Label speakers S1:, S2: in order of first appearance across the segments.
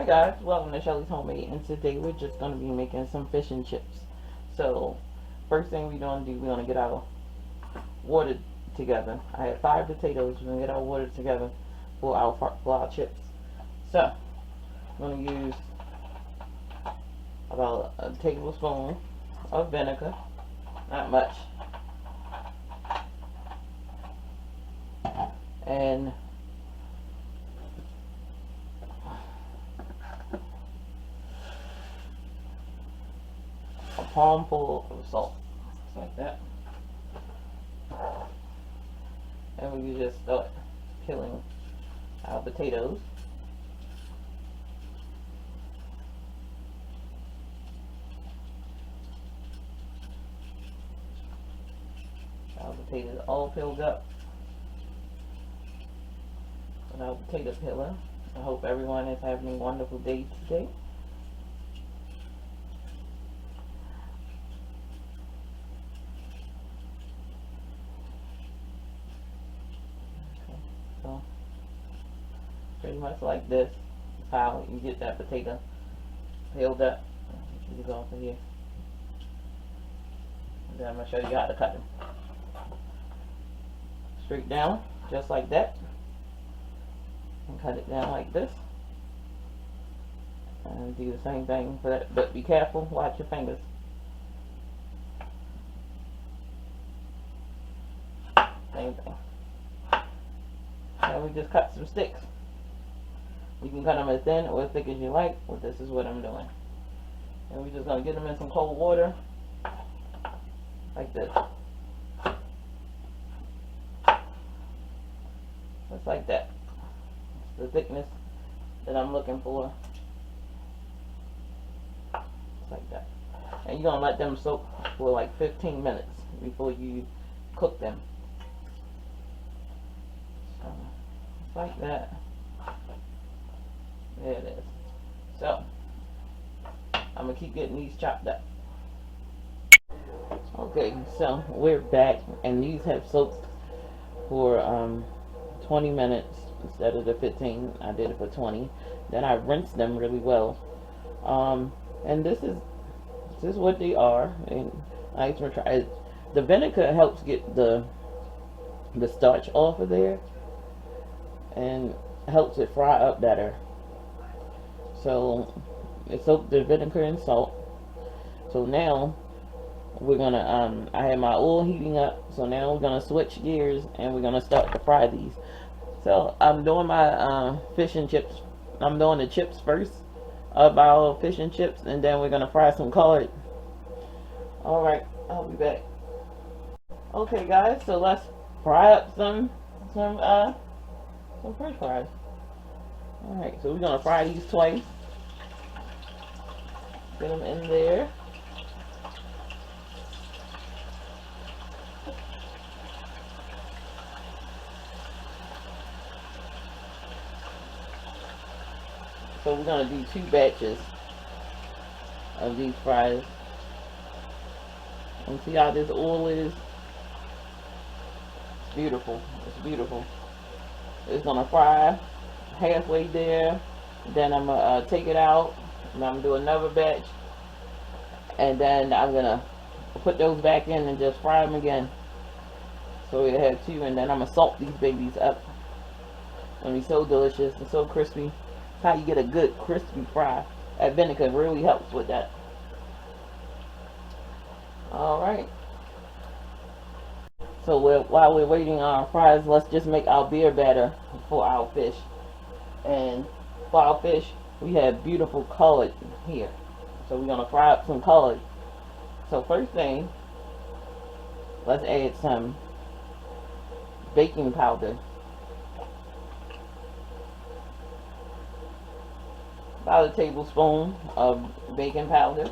S1: guys, welcome to Shelly's Homemade, and today we're just going to be making some fish and chips. So first thing we're going to do, we're going to get our water together. I have 5 potatoes. We're going to get our water together for our chips. So I'm going to use about a tablespoon of vinegar, not much, and a palmful of salt, just like that. And we just start peeling our potatoes. Our potatoes all peeled up with our potato peeler. I hope everyone is having a wonderful day today. So pretty much like this is how you get that potato peeled up. You go over here, and then I'm gonna show you how to cut them. Straight down, just like that, and cut it down like this, and do the same thing for that. But be careful, watch your fingers. Same thing. And we just cut some sticks. You can cut them as thin or as thick as you like, but this is what I'm doing. And we're just going to get them in some cold water, like this. Just like that. It's the thickness that I'm looking for. Just like that. And you're going to let them soak for like 15 minutes before you cook them. Like that. There it is. So I'm gonna keep getting these chopped up. Okay, so we're back, and these have soaked for 20 minutes instead of the 15. I did it for 20. Then I rinsed them really well. And this is what they are. And I just want to try. The vinegar helps get the starch off of there, and helps it fry up better. So it soaked the vinegar and salt. So now we're gonna I have my oil heating up, so now we're gonna switch gears and we're gonna start to fry these. So I'm doing my fish and chips. I'm doing the chips first of our fish and chips, and then we're gonna fry some cod. Alright, I'll be back. Okay guys, so let's fry up some french fries. Alright, so we're going to fry these twice. Get them in there. So we're going to do 2 batches of these fries. And see how this oil is? It's beautiful. It's beautiful. It's going to fry halfway there, then I'm gonna take it out, and I'm gonna do another batch, and then I'm gonna put those back in and just fry them again. So we have 2, and then I'm gonna salt these babies up. It'll be so delicious and so crispy. That's how you get a good crispy fry. That vinegar really helps with that. Alright, so while we're waiting on our fries, let's just make our beer batter for our fish. And for our fish, we have beautiful cod here. So we're going to fry up some cod. So first thing, let's add some baking powder. About a tablespoon of baking powder.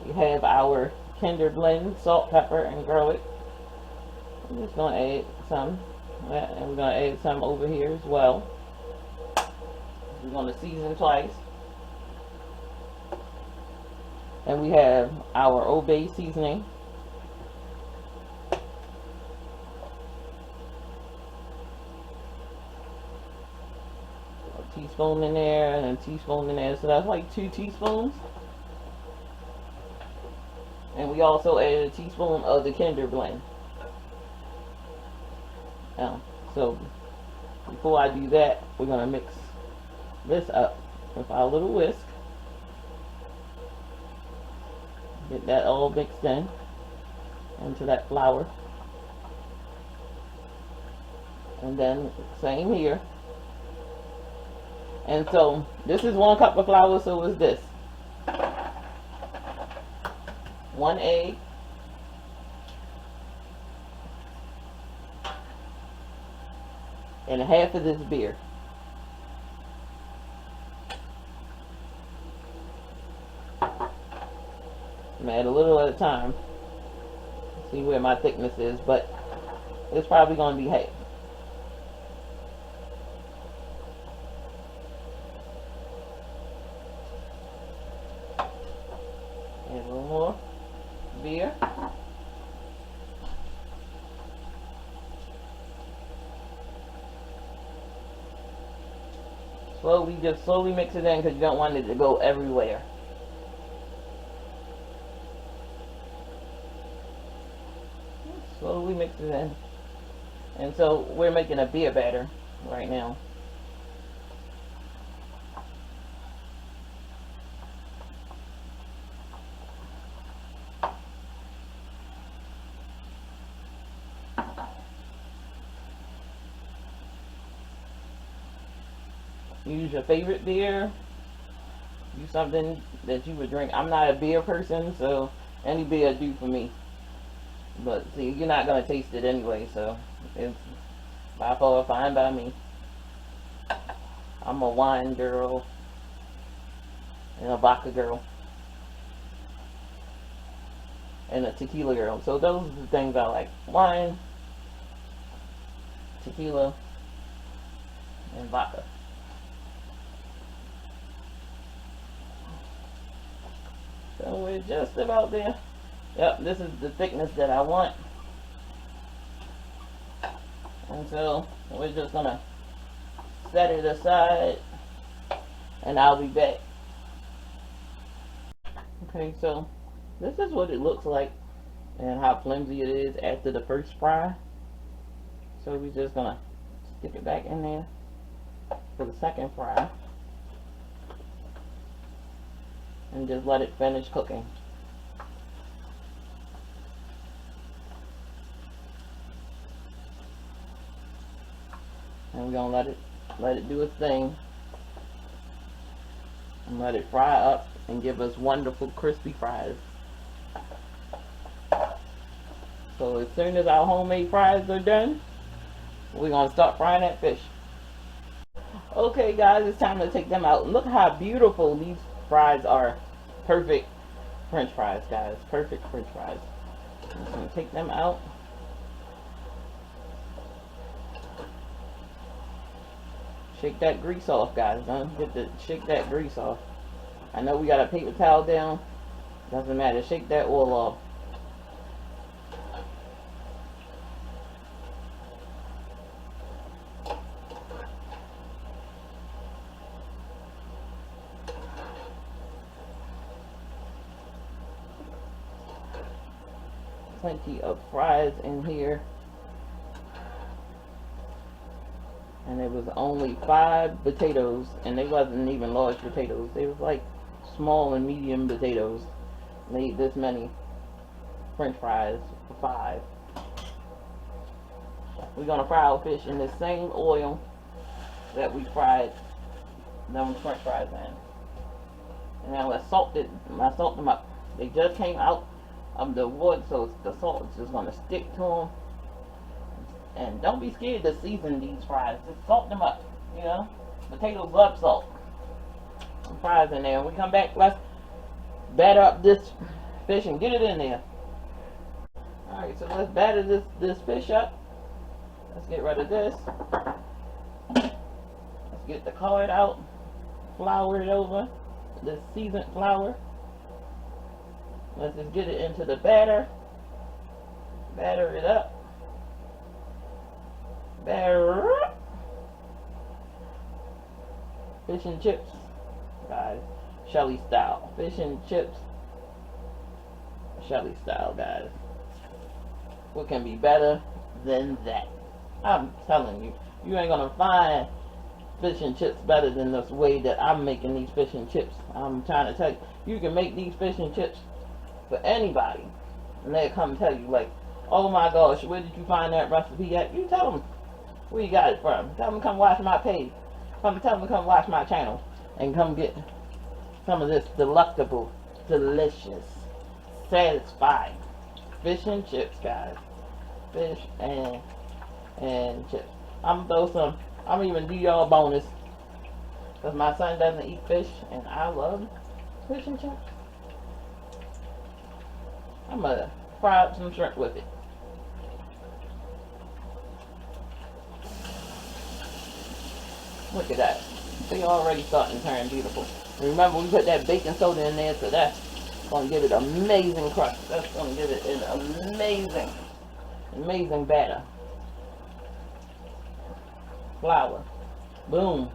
S1: We have our tender blend, salt, pepper, and garlic. I'm just going to add some, and we're going to add some over here as well. We're going to season twice. And we have our Old Bay seasoning. tablespoon in there and a teaspoon in there. So that's like 2 teaspoons. And we also added a teaspoon of the Kinder blend. So before I do that, we're going to mix this up with our little whisk. Get that all mixed in into that flour. And then same here. And so this is 1 cup of flour, so is this. 1 egg. And half of this beer. I'm add a little at a time. See where my thickness is, but it's probably going to be half. And a little more beer. Just slowly mix it in because you don't want it to go everywhere. Slowly mix it in. And so we're making a beer batter right now. Use your favorite beer. Use something that you would drink. I'm not a beer person, so any beer do for me. But see, you're not going to taste it anyway, so it's by far fine by me. I'm a wine girl and a vodka girl and a tequila girl. So those are the things I like. Wine, tequila, and vodka. So we're just about there. Yep, this is the thickness that I want. And so we're just gonna set it aside and I'll be back. Okay, so this is what it looks like and how flimsy it is after the first fry. So we're just gonna stick it back in there for the second fry and just let it finish cooking. And we're gonna let it do its thing and let it fry up and give us wonderful crispy fries. So as soon as our homemade fries are done, we're gonna start frying that fish. Okay guys, it's time to take them out. And look how beautiful these fries are. Perfect French fries, guys. Perfect French fries. I'm just gonna take them out. Shake that grease off, guys. Don't forget to shake that grease off. I know we got a paper towel down. Doesn't matter. Shake that oil off. Plenty of fries in here. And it was only 5 potatoes, and they wasn't even large potatoes. They was like small and medium potatoes. Made this many French fries for 5. We're gonna fry our fish in the same oil that we fried them French fries in. And now I salted them up. They just came out of the wood, so the salt is just gonna stick to them. And don't be scared to season these fries. Just salt them up, you know. Potatoes love salt. Some fries in there. When we come back, let's batter up this fish and get it in there. Alright, so let's batter this fish up. Let's get rid of this. Let's get the card out. Flour it over. The seasoned flour. Let's just get it into the batter. Batter it up. Batter. Fish and chips, guys. Shelly style. Fish and chips, Shelly style, guys. What can be better than that? I'm telling you, you ain't gonna find fish and chips better than this way that I'm making these fish and chips. I'm trying to tell you, you can make these fish and chips for anybody, and they'll come tell you like, oh my gosh, where did you find that recipe at? You tell them where you got it from. Tell them come watch my page. Tell them to come watch my channel and come get some of this delectable, delicious, satisfying fish and chips, guys. Fish and chips. I'm gonna even do y'all a bonus, because my son doesn't eat fish and I love fish and chips. I'm gonna fry up some shrimp with it. Look at that. They already starting to turn beautiful. Remember, we put that baking soda in there, so that's gonna give it amazing crust. That's gonna give it an amazing batter. Flour. Boom.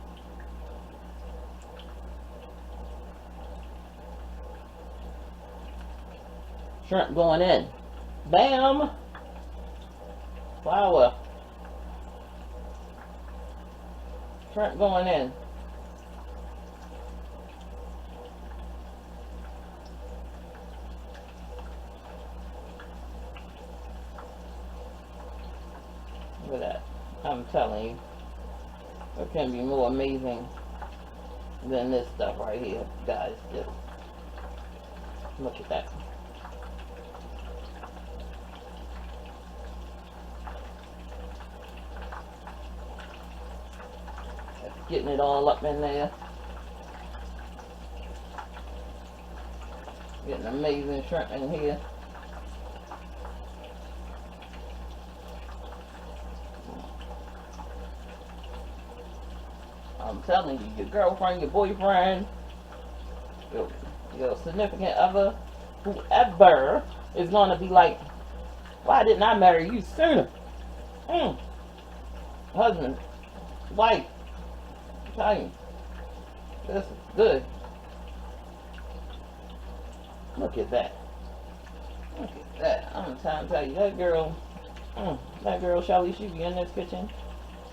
S1: Shrimp going in. Bam. Flour. Shrimp going in. Look at that. I'm telling you, it can be more amazing than this stuff right here, guys. Just look at that. Getting it all up in there. Getting amazing shrimp in here. I'm telling you, your girlfriend, your boyfriend, your significant other, whoever is going to be like, why didn't I marry you sooner? Husband, wife, I'm telling you, this is good. Look at that. Look at that. I'm trying to tell you, that girl Shelly, she be in this kitchen.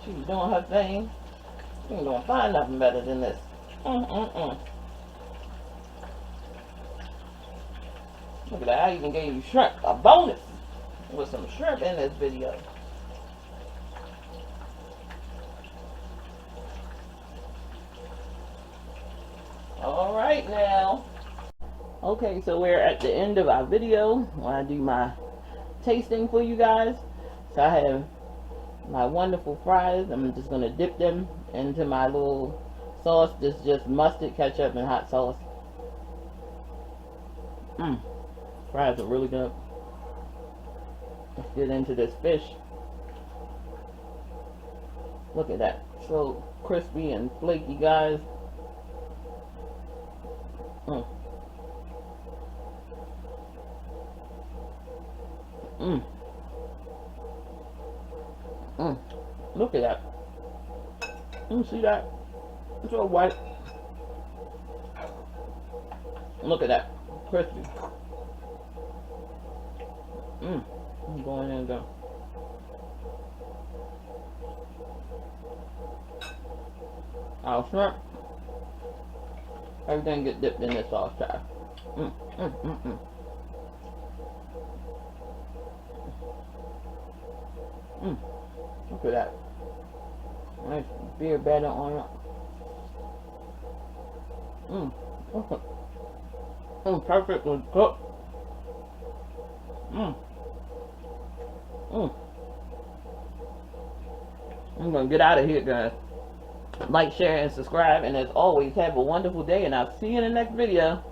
S1: She be doing her thing. You ain't gonna find nothing better than this. Look at that. I even gave you shrimp, a bonus with some shrimp in this video. Alright now. Okay, so we're at the end of our video when I do my tasting for you guys. So I have my wonderful fries. I'm just going to dip them into my little sauce. This is just mustard, ketchup, and hot sauce. Fries are really good. Let's get into this fish. Look at that. So crispy and flaky, guys. Look at that. You see that? It's all white. Look at that. Crispy. I'm going in and go. Our shrimp. Everything get dipped in this sauce, child. Look at that. Nice beer batter on it. Perfectly cooked. I'm gonna get out of here, guys. Like, share, and subscribe, and as always, have a wonderful day, and I'll see you in the next video.